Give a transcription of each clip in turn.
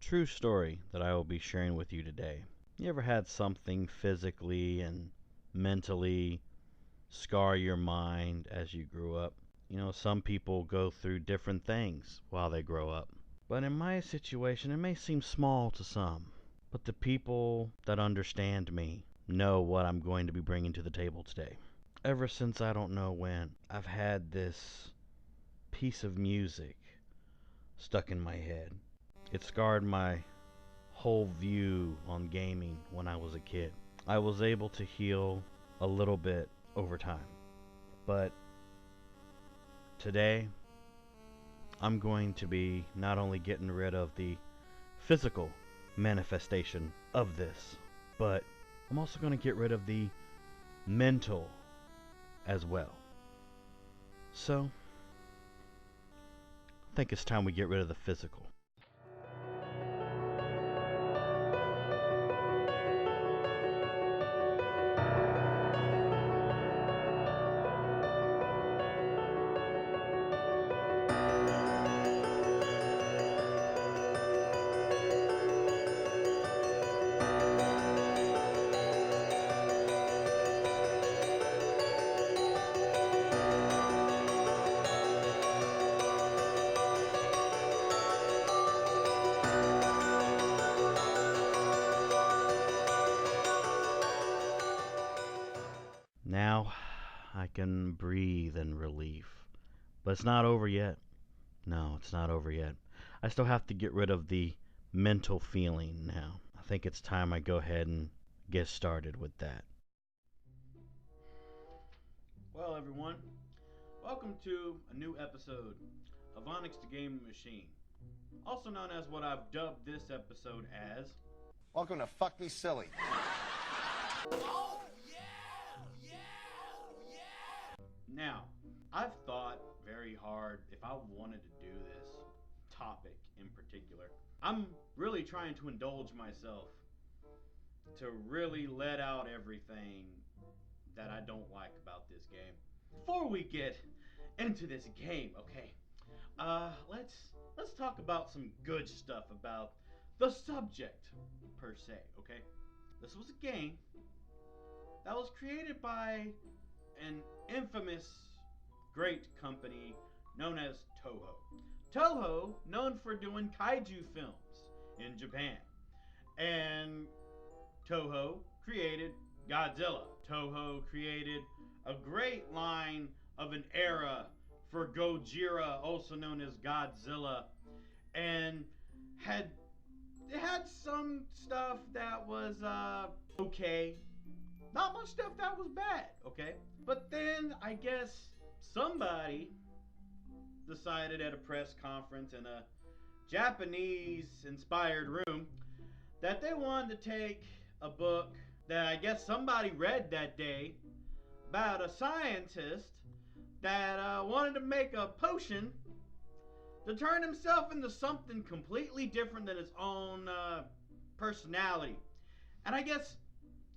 true story that I will be sharing with you today. You ever had something physically and mentally scar your mind as you grew up? You know, some people go through different things while they grow up. But in my situation, it may seem small to some. But the people that understand me know what I'm going to be bringing to the table today. Ever since I don't know when, I've had this piece of music stuck in my head. It scarred my whole view on gaming when I was a kid. I was able to heal a little bit over time. But today, I'm going to be not only getting rid of the physical manifestation of this, but I'm also going to get rid of the mental as well. So, I think it's time we get rid of the physical. Now I can breathe in relief. But it's not over yet. No, it's not over yet. I still have to get rid of the mental feeling now. I think it's time I go ahead and get started with that. Well, everyone, welcome to a new episode of Onyx The Gaming Machine, also known as what I've dubbed this episode as... Welcome to Fuck Me Silly. Now, I've thought very hard if I wanted to do this topic in particular. I'm really trying to indulge myself to really let out everything that I don't like about this game. Before we get into this game, okay, let's talk about some good stuff about the subject per se, okay? This was a game that was created by an infamous great company known as Toho. Toho, known for doing kaiju films in Japan. And Toho created Godzilla. Toho created a great line of an era for Gojira, also known as Godzilla. And it had some stuff that was okay. Not much stuff that was bad, okay? But then I guess somebody decided at a press conference in a Japanese-inspired room that they wanted to take a book that I guess somebody read that day about a scientist that wanted to make a potion to turn himself into something completely different than his own personality. And I guess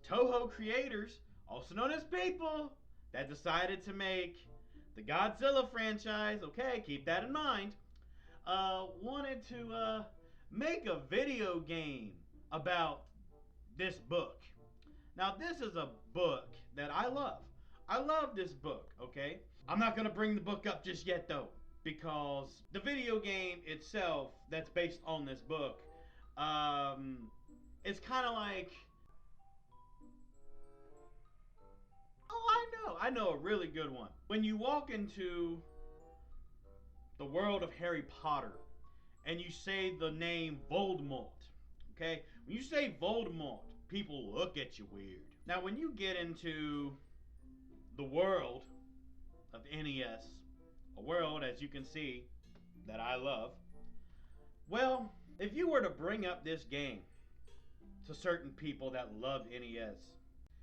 Toho creators, also known as people that decided to make the Godzilla franchise, okay, keep that in mind, wanted to make a video game about this book. Now, this is a book that I love. I love this book, okay? I'm not going to bring the book up just yet, though, because the video game itself that's based on this book is kind of like... Oh, I know a really good one. When you walk into the world of Harry Potter and you say the name Voldemort, okay? When you say Voldemort, people look at you weird. Now, when you get into the world of NES, a world, as you can see, that I love, well, if you were to bring up this game to certain people that love NES,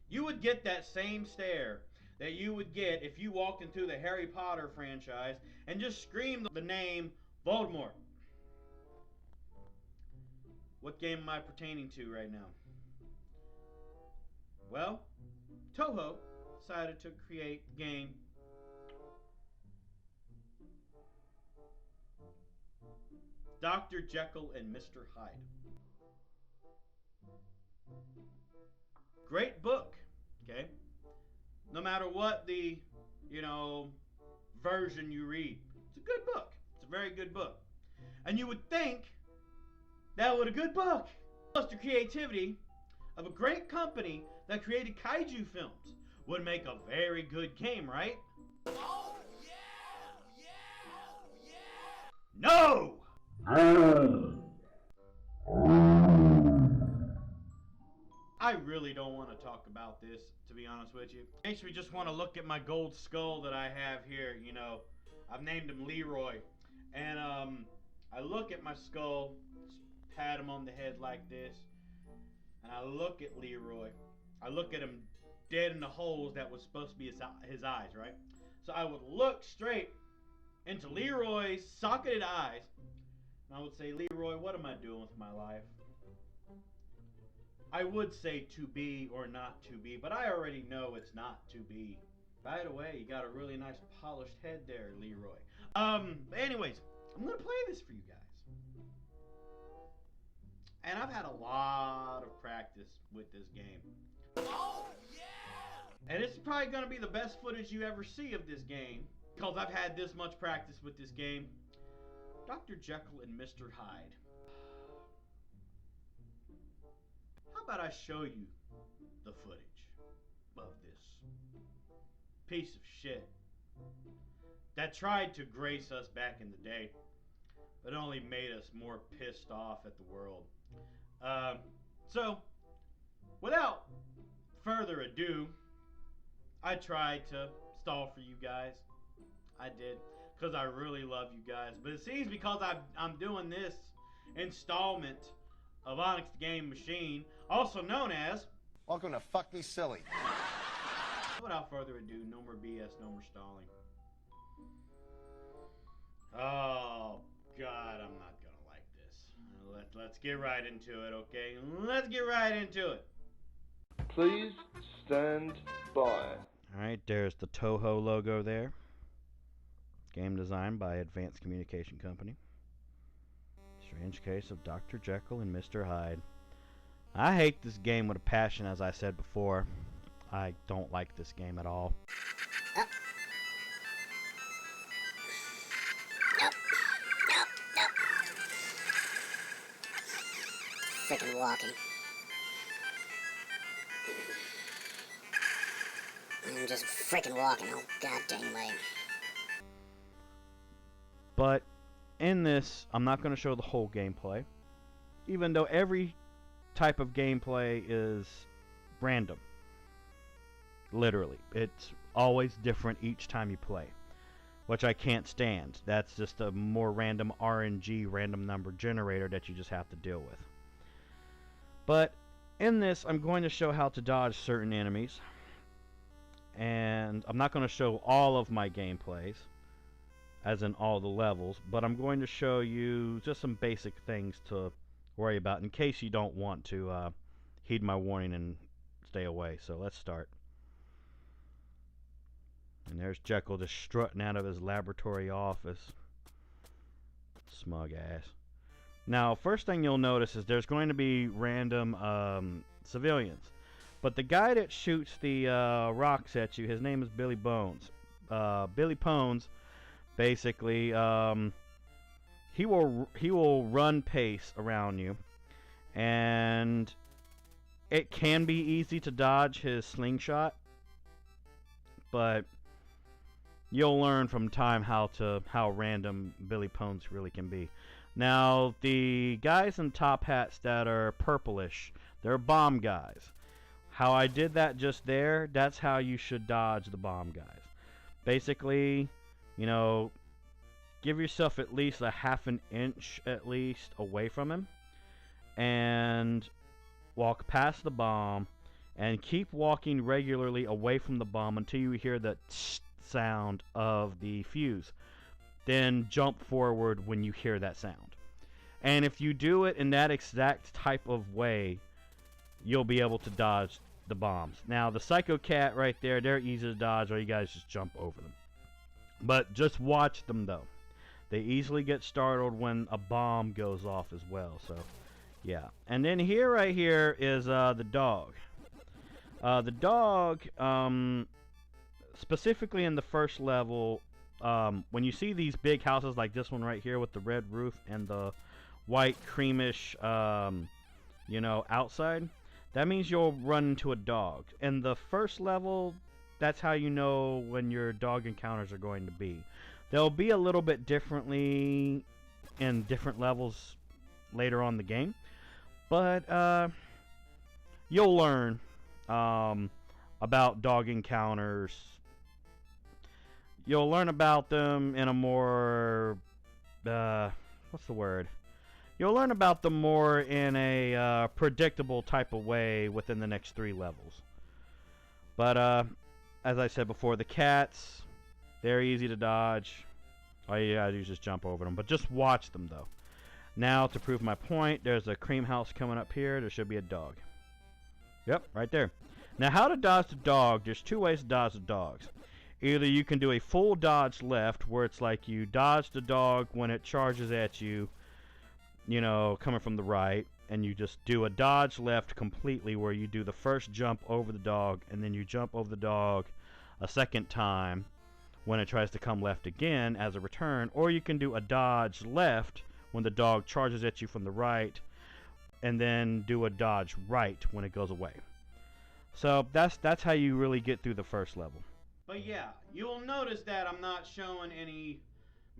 you would get that same stare that you would get if you walked into the Harry Potter franchise and just screamed the name Voldemort. What game am I pertaining to right now? Well, Toho decided to create the game Dr. Jekyll and Mr. Hyde. great book, okay? No matter what the, version you read. It's a good book. It's a very good book. And you would think that with a good book, plus the creativity of a great company that created kaiju films, would make a very good game, right? Oh, yeah! No! I really don't want to talk about this, to be honest with you. Makes me just want to look at my gold skull that I have here, I've named him Leroy. And I look at my skull, pat him on the head like this, and I look at Leroy. I look at him dead in the holes that was supposed to be his eyes, right? So I would look straight into Leroy's socketed eyes, and I would say, Leroy, what am I doing with my life? I would say to be or not to be, but I already know it's not to be. By the way, you got a really nice polished head there, Leroy. Anyways, I'm gonna play this for you guys. And I've had a lot of practice with this game. Oh, yeah! And it's probably gonna be the best footage you ever see of this game, because I've had this much practice with this game. Dr. Jekyll and Mr. Hyde. How about I show you the footage of this piece of shit that tried to grace us back in the day, but only made us more pissed off at the world. So, without further ado, I tried to stall for you guys. I did, because I really love you guys. But it seems because I'm doing this installment of Onyx The Gaming Machine, also known as... Welcome to Fuck Me Silly. Without further ado, no more BS, no more stalling. Oh, God, I'm not gonna like this. Let's get right into it, okay? Let's get right into it. Please stand by. Alright, there's the Toho logo there. Game designed by Advanced Communication Company. Strange Case of Dr. Jekyll and Mr. Hyde. I hate this game with a passion, as I said before. I don't like this game at all. Freaking walking. I'm just freaking walking. Oh, god dang way. But in this, I'm not going to show the whole gameplay, even though every type of gameplay is random. Literally. It's always different each time you play, which I can't stand. That's just a more random RNG, random number generator that you just have to deal with. But in this, I'm going to show how to dodge certain enemies, and I'm not going to show all of my gameplays, as in all the levels, but I'm going to show you just some basic things to worry about in case you don't want to heed my warning and stay away. So let's start. And there's Jekyll just strutting out of his laboratory office. Smug ass. Now, first thing you'll notice is there's going to be random civilians. But the guy that shoots the rocks at you, his name is Billy Bones. Billy Bones, basically, he will run pace around you, and it can be easy to dodge his slingshot, but you'll learn from time how random Billy Bones really can be. Now, the guys in top hats that are purplish, they're bomb guys. How I did that just there, that's how you should dodge the bomb guys. Basically, give yourself at least a half an inch at least away from him, and walk past the bomb, and keep walking regularly away from the bomb until you hear the tsh sound of the fuse. Then jump forward when you hear that sound. And if you do it in that exact type of way, you'll be able to dodge the bombs. Now, the Psycho Cat right there, they're easy to dodge, or you guys just jump over them. But just watch them, though. They easily get startled when a bomb goes off as well, so yeah. And then right here is the dog. The dog, specifically in the first level, when you see these big houses like this one right here with the red roof and the white creamish, outside, that means you'll run into a dog. In the first level, that's how you know when your dog encounters are going to be. They'll be a little bit differently in different levels later on in the game, but you'll learn about dog encounters. You'll learn about them in a more what's the word? You'll learn about them more in a predictable type of way within the next 3 levels. But as I said before, the cats, they're easy to dodge. All you gotta do is just jump over them. But just watch them, though. Now, to prove my point, there's a cream house coming up here. There should be a dog. Yep, right there. Now, how to dodge the dog? There's 2 ways to dodge the dogs. Either you can do a full dodge left, where it's like you dodge the dog when it charges at you, coming from the right, and you just do a dodge left completely, where you do the first jump over the dog, and then you jump over the dog a second time when it tries to come left again as a return. Or you can do a dodge left when the dog charges at you from the right, and then do a dodge right when it goes away. So that's how you really get through the first level. But yeah, you'll notice that I'm not showing any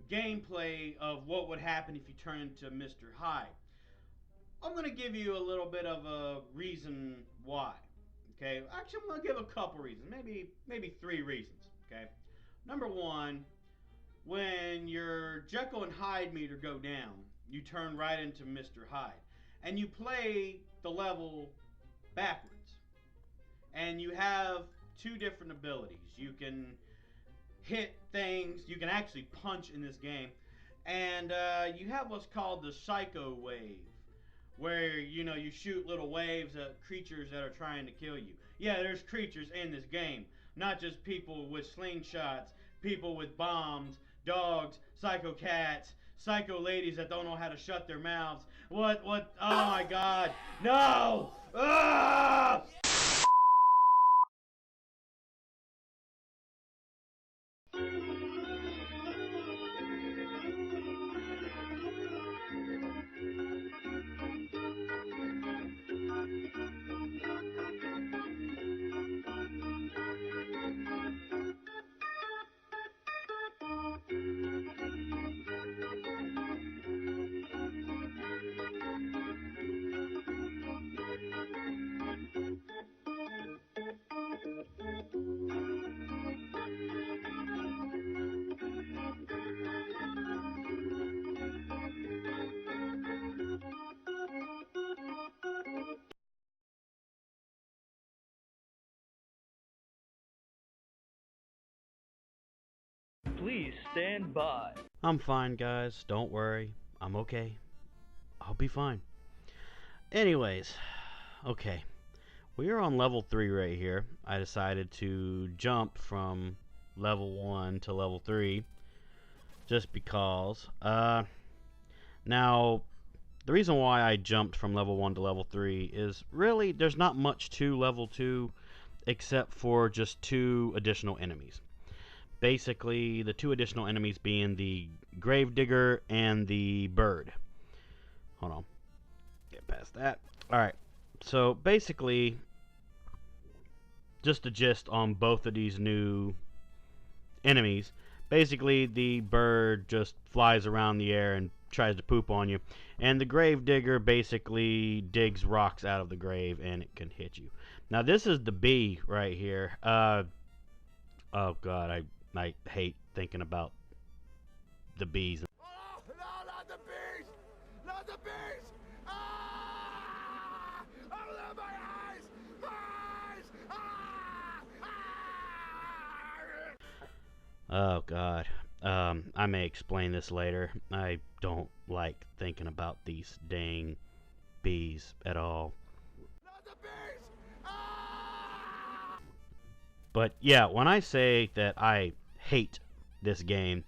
gameplay of what would happen if you turn into Mr. Hyde. I'm going to give you a little bit of a reason why. Okay, actually I'm going to give a couple reasons, maybe 3 reasons. Okay, number 1, when your Jekyll and Hyde meter go down, you turn right into Mr. Hyde, and you play the level backwards, and you have 2 different abilities. You can hit things, you can actually punch in this game, and you have what's called the psycho wave, where you shoot little waves at creatures that are trying to kill you. Yeah, there's creatures in this game, not just people with slingshots, people with bombs, dogs, psycho cats, psycho ladies that don't know how to shut their mouths. What, oh my god, no! Ah! Please stand by. I'm fine, guys. Don't worry. I'm okay. I'll be fine. Anyways, okay. We are on level 3 right here. I decided to jump from level 1 to level 3 just because. Now, the reason why I jumped from level 1 to level 3 is really there's not much to level 2 except for just 2 additional enemies. Basically, the 2 additional enemies being the Gravedigger and the bird. Hold on. Get past that. Alright. So, basically, just the gist on both of these new enemies. Basically, the bird just flies around the air and tries to poop on you. And the Gravedigger basically digs rocks out of the grave and it can hit you. Now, this is the bee right here. Oh, God, I hate thinking about the bees. Oh, no, not the bees! Not the bees! Ah! Oh, my eyes! Eyes! Ah! Ah! Oh, God. I may explain this later. I don't like thinking about these dang bees at all. Not the bees! Ah! But yeah, when I say that I hate this game,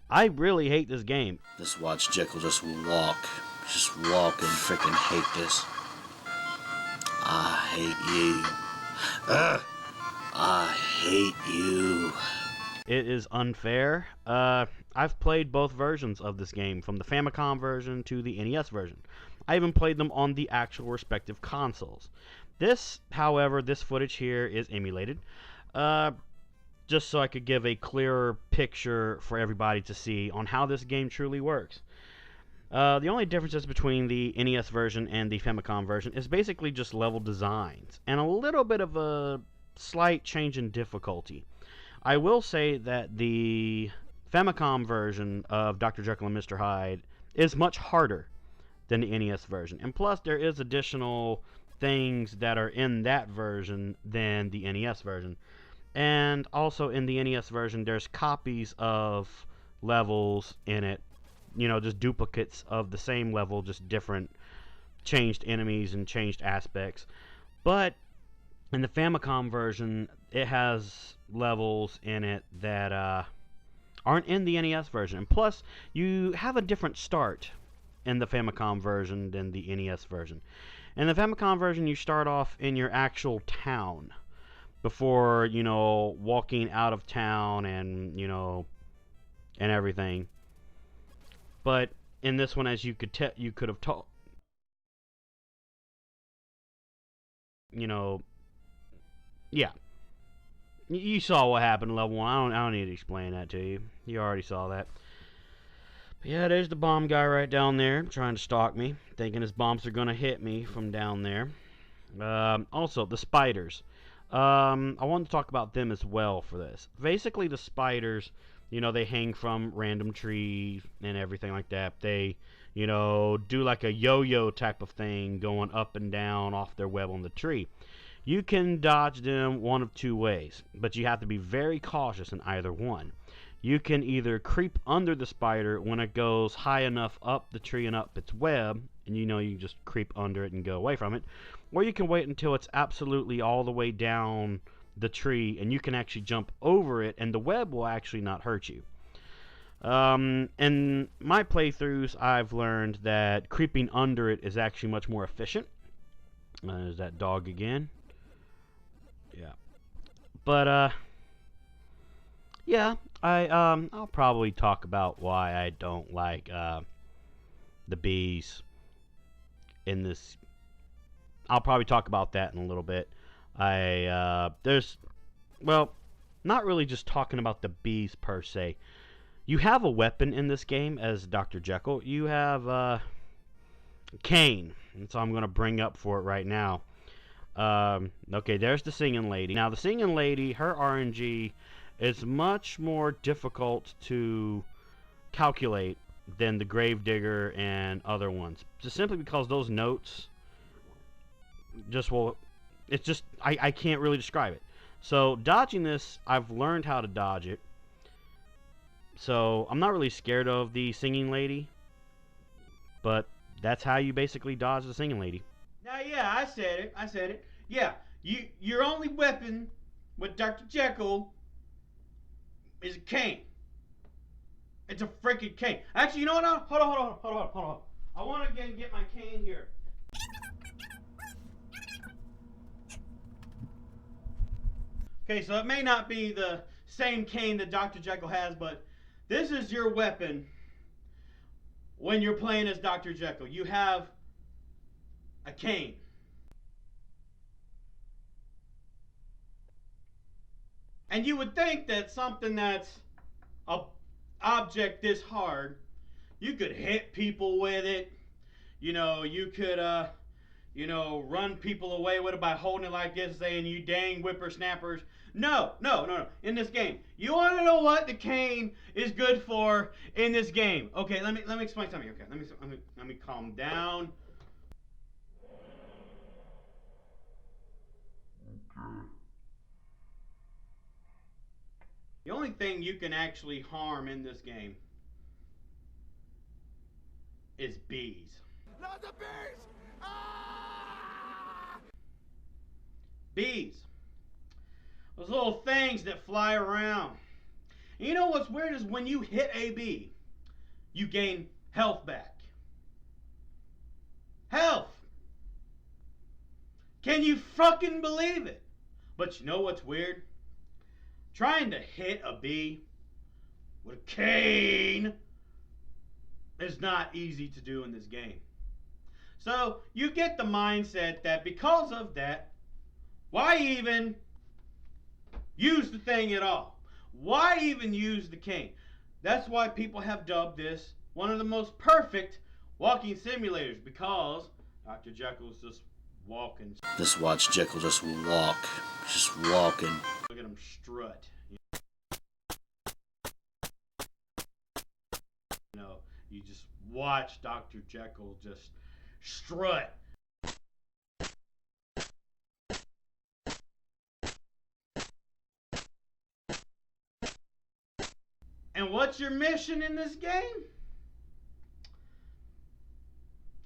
I really hate this game. Just watch Jekyll just walk and freaking hate this. I hate you. I hate you. It is unfair. I've played both versions of this game, from the Famicom version to the NES version. I even played them on the actual respective consoles. This, however, this footage here is emulated, just so I could give a clearer picture for everybody to see on how this game truly works. The only differences between the NES version and the Famicom version is basically just level designs, and a little bit of a slight change in difficulty. I will say that the Famicom version of Dr. Jekyll and Mr. Hyde is much harder than the NES version. And plus, there is additional things that are in that version than the NES version. And also in the NES version, there's copies of levels in it. You know, just duplicates of the same level, just different changed enemies and changed aspects. But in the Famicom version, it has levels in it that aren't in the NES version. And plus, you have a different start in the Famicom version than the NES version. In the Famicom version, you start off in your actual town before, you know, walking out of town and, you know, and everything. But in this one, as you could have told, you know, yeah. You saw what happened in level 1. I don't need to explain that to you. You already saw that. But yeah, there's the bomb guy right down there trying to stalk me, thinking his bombs are going to hit me from down there. Also, the spiders. I wanted to talk about them as well for this. Basically, the spiders, you know, they hang from random trees and everything like that. They, you know, do like a yo-yo type of thing going up and down off their web on the tree. You can dodge them one of two ways, but you have to be very cautious in either one. You can either creep under the spider when it goes high enough up the tree and up its web, and you know you can just creep under it and go away from it, or you can wait until it's absolutely all the way down the tree and you can actually jump over it and the web will actually not hurt you. In my playthroughs, I've learned that creeping under it is actually much more efficient. There's that dog again. Yeah. But, yeah, I'll probably talk about why I don't like, the bees in this. I'll probably talk about that in a little bit. There's, well, not really just talking about the bees per se. You have a weapon in this game as Dr. Jekyll. You have, cane. And so I'm going to bring up for it right now. Okay, there's the singing lady. Now, the singing lady, her RNG is much more difficult to calculate than the gravedigger and other ones. Just simply because those notes just will... It's just... I can't really describe it. So, dodging this, I've learned how to dodge it. So, I'm not really scared of the singing lady. But that's how you basically dodge the singing lady. Now, yeah, I said it. Yeah, your only weapon with Dr. Jekyll is a cane. It's a freaking cane. Actually, you know what? Hold on. I want to get my cane here. Okay, so it may not be the same cane that Dr. Jekyll has, but this is your weapon when you're playing as Dr. Jekyll. You have a cane. And you would think that something that's an object this hard, you could hit people with it. You know, you could, run people away with it by holding it like this, saying, "You dang whippersnappers." No. In this game, you want to know what the cane is good for in this game? Okay, let me explain something. Okay, let me calm down. The only thing you can actually harm in this game is bees. Not the bees! Ah! Bees. Those little things that fly around. And you know what's weird is when you hit a bee, you gain health back. Health! Can you fucking believe it? But you know what's weird? Trying to hit a bee with a cane is not easy to do in this game. So you get the mindset that because of that, why even use the thing at all? Why even use the cane? That's why people have dubbed this one of the most perfect walking simulators, because Dr. Jekyll's just walking. Just watch Jekyll just walk. Just walking. Look at him strut. You know, you just watch Dr. Jekyll just strut. And what's your mission in this game?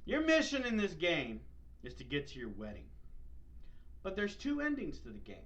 Your mission in this game is to get to your wedding. But there's two endings to the game.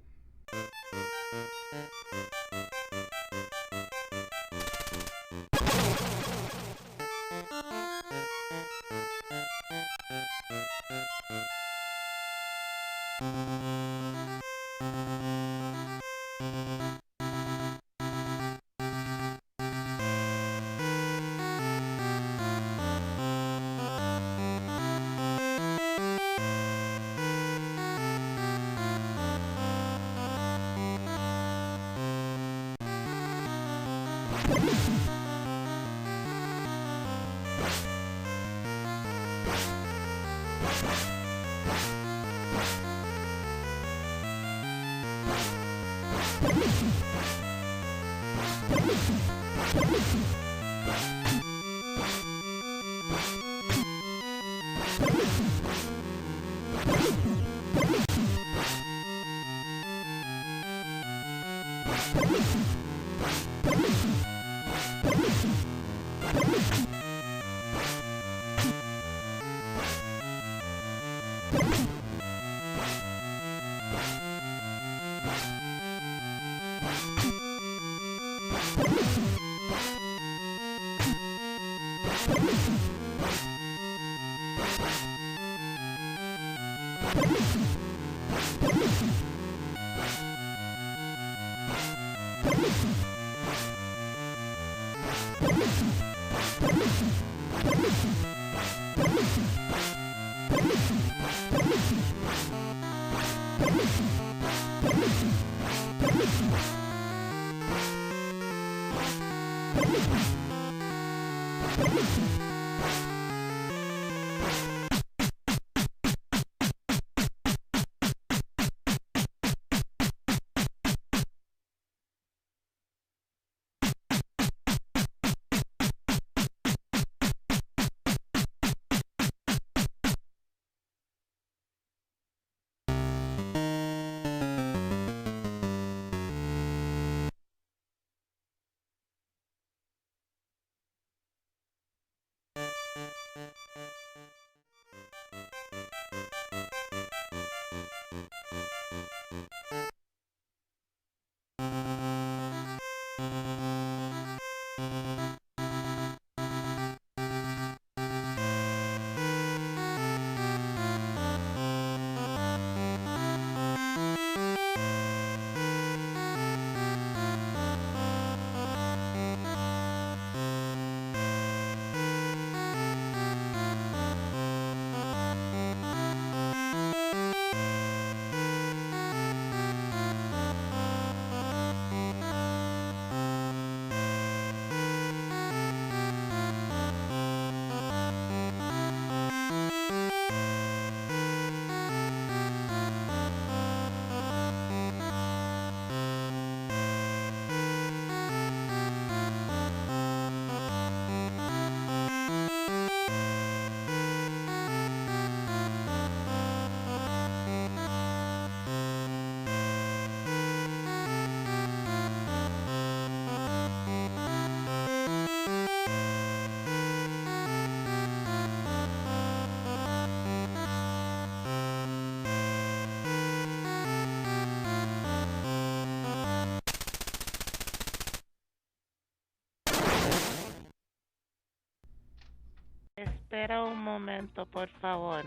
Espera un momento, por favor.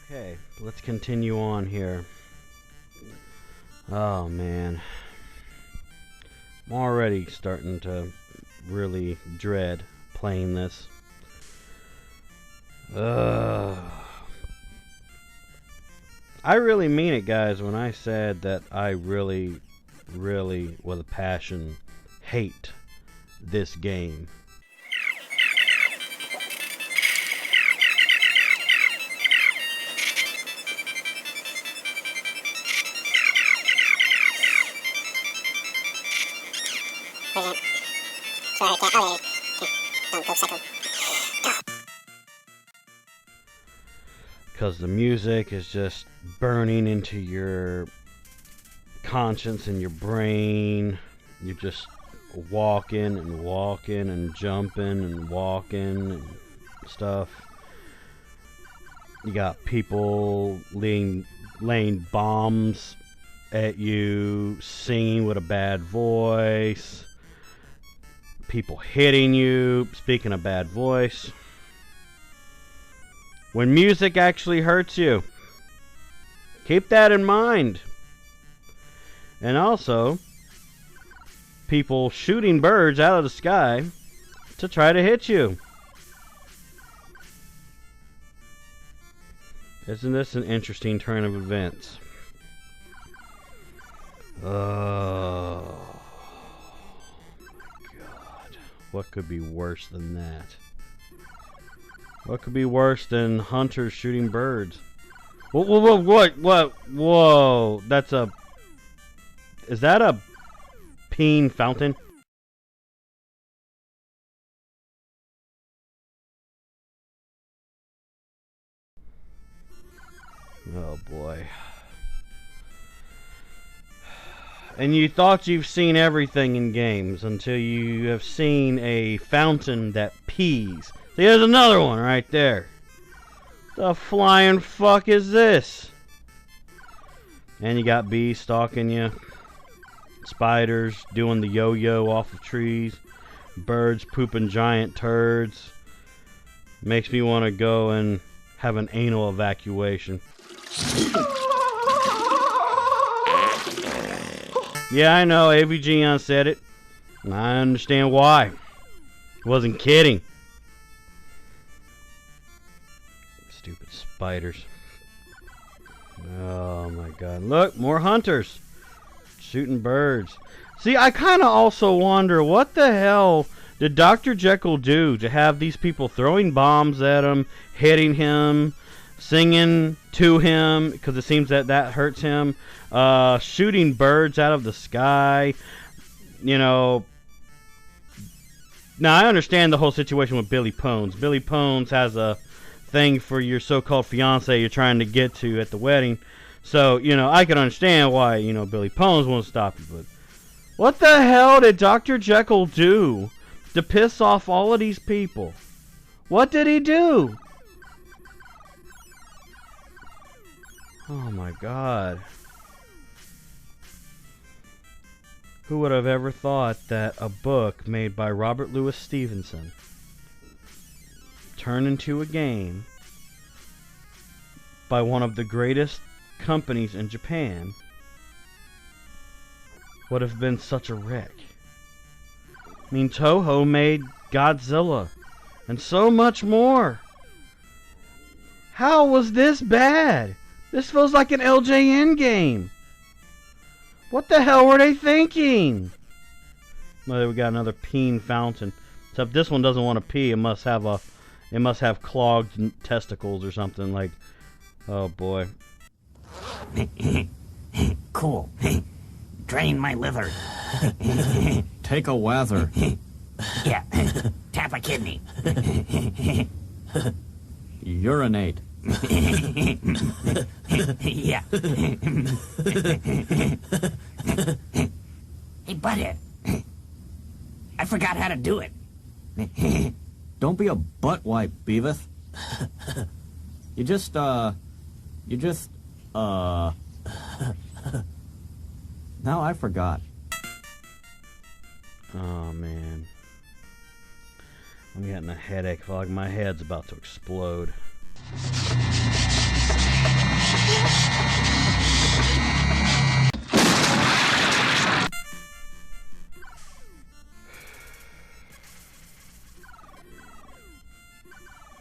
Okay, let's continue on here. Oh man, I'm already starting to really dread playing this. I really mean it, guys, when I said that I really, with a passion, hate this game. Because the music is just burning into your conscience and your brain. You're just walking and jumping and walking and stuff. You got people laying bombs at you, singing with a bad voice, people hitting you. Speaking of bad voice, when music actually hurts you, keep that in mind. And also, people shooting birds out of the sky to try to hit you. Isn't this an interesting turn of events? Oh my God. What could be worse than that? What could be worse than hunters shooting birds? Whoa, that's a... Is that a peen fountain? Oh boy. And you thought you've seen everything in games until you have seen a fountain that pees. See, there's another one right there. The flying fuck is this? And you got bees stalking you. Spiders doing the yo-yo off of trees. Birds pooping giant turds. Makes me want to go and have an anal evacuation. Yeah, I know, AVGN said it. I understand why. Wasn't kidding. Stupid spiders. Oh my God. Look, more hunters. Shooting birds. See, I kind of also wonder, what the hell did Dr. Jekyll do to have these people throwing bombs at him, hitting him, singing to him, because it seems that hurts him, shooting birds out of the sky, you know. Now, I understand the whole situation with Billy Pones. Billy Pones has a thing for your so-called fiance you're trying to get to at the wedding. So, you know, I can understand why, you know, Billy Pones won't stop you. But what the hell did Dr. Jekyll do to piss off all of these people? What did he do? Oh my God. Who would have ever thought that a book made by Robert Louis Stevenson turned into a game by one of the greatest companies in Japan would have been such a wreck? I mean, Toho made Godzilla and so much more. How was this bad? This feels like an LJN game. What the hell were they thinking? Well, we got another peen fountain. Except this one doesn't want to pee. It must have clogged testicles or something. Like, oh boy. Cool. Drain my liver. Take a wather. Yeah. Tap a kidney. Urinate. Yeah. Hey, butthead. I forgot how to do it. Don't be a butt wipe, Beavis. You just, now I forgot. Oh, man. I'm getting a headache. I feel like my head's about to explode.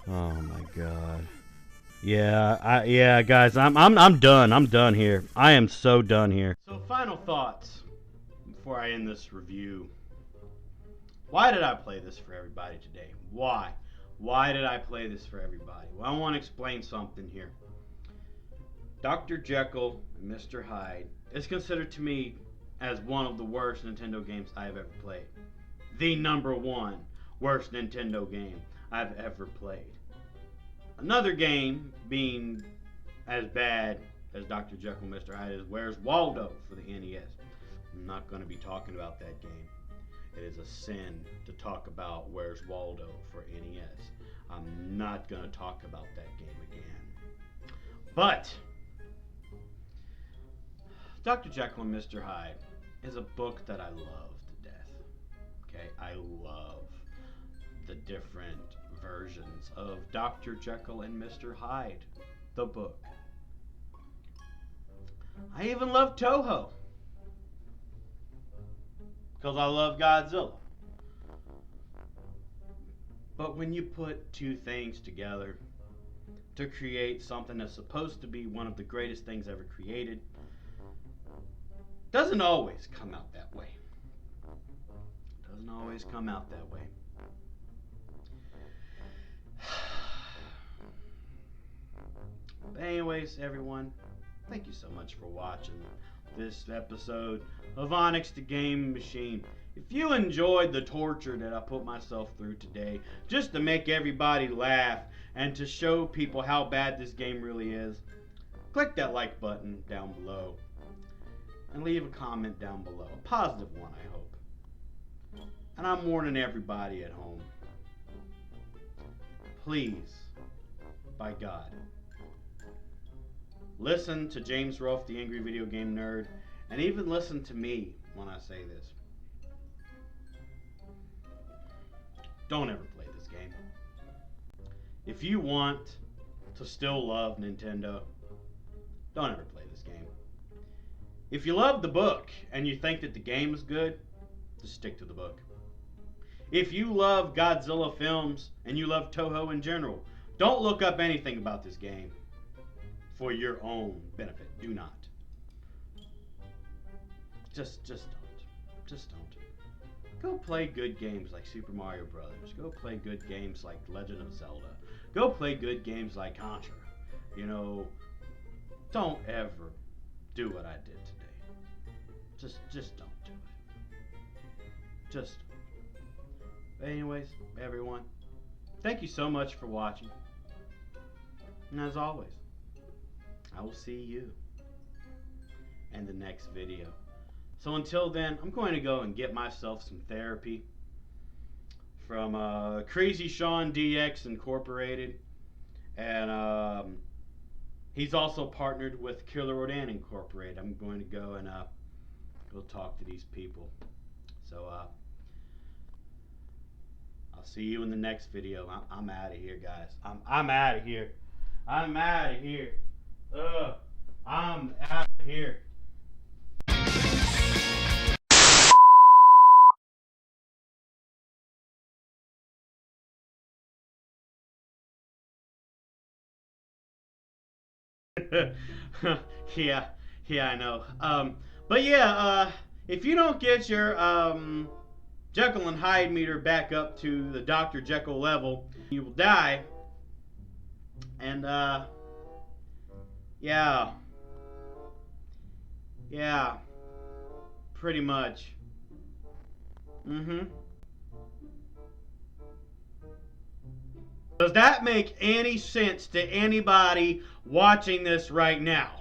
Oh my god. Yeah, guys, I'm done. I'm done here. I am so done here. So final thoughts before I end this review. Why did I play this for everybody today? Why? Why did I play this for everybody? Well, I want to explain something here. Dr. Jekyll and Mr. Hyde is considered to me as one of the worst Nintendo games I have ever played. The #1 worst Nintendo game I've ever played. Another game being as bad as Dr. Jekyll and Mr. Hyde is Where's Waldo for the NES. I'm not going to be talking about that game. It is a sin to talk about Where's Waldo for NES. I'm not going to talk about that game again. But Dr. Jekyll and Mr. Hyde is a book that I love to death. Okay, I love the different versions of Dr. Jekyll and Mr. Hyde, the book. I even love Toho, because I love Godzilla. But when you put two things together to create something that's supposed to be one of the greatest things ever created, it doesn't always come out that way. It doesn't always come out that way. But anyways, everyone, thank you so much for watching this episode of Onyx The Gaming Machine. If you enjoyed the torture that I put myself through today, just to make everybody laugh and to show people how bad this game really is, click that like button down below and leave a comment down below. A positive one, I hope. And I'm warning everybody at home. Please, by God, listen to James Rolfe, the Angry Video Game Nerd, and even listen to me when I say this. Don't ever play this game. If you want to still love Nintendo, don't ever play this game. If you love the book and you think that the game is good, just stick to the book. If you love Godzilla films and you love Toho in general, don't look up anything about this game for your own benefit. Do not. Just don't. Just don't. Go play good games like Super Mario Brothers. Go play good games like Legend of Zelda. Go play good games like Contra. You know, don't ever do what I did today. Just don't do it. Just don't. But anyways, everyone, thank you so much for watching. And as always, I will see you in the next video. So until then, I'm going to go and get myself some therapy from Crazy Sean DX Incorporated. And he's also partnered with Killer Rodan Incorporated. I'm going to go and go talk to these people. So I'll see you in the next video. I'm out of here, guys. I'm out of here. I'm out of here. I'm out of here. yeah, I know. But yeah, if you don't get your Jekyll and Hyde meter back up to the Dr. Jekyll level, you will die. And yeah, pretty much. Does that make any sense to anybody watching this right now?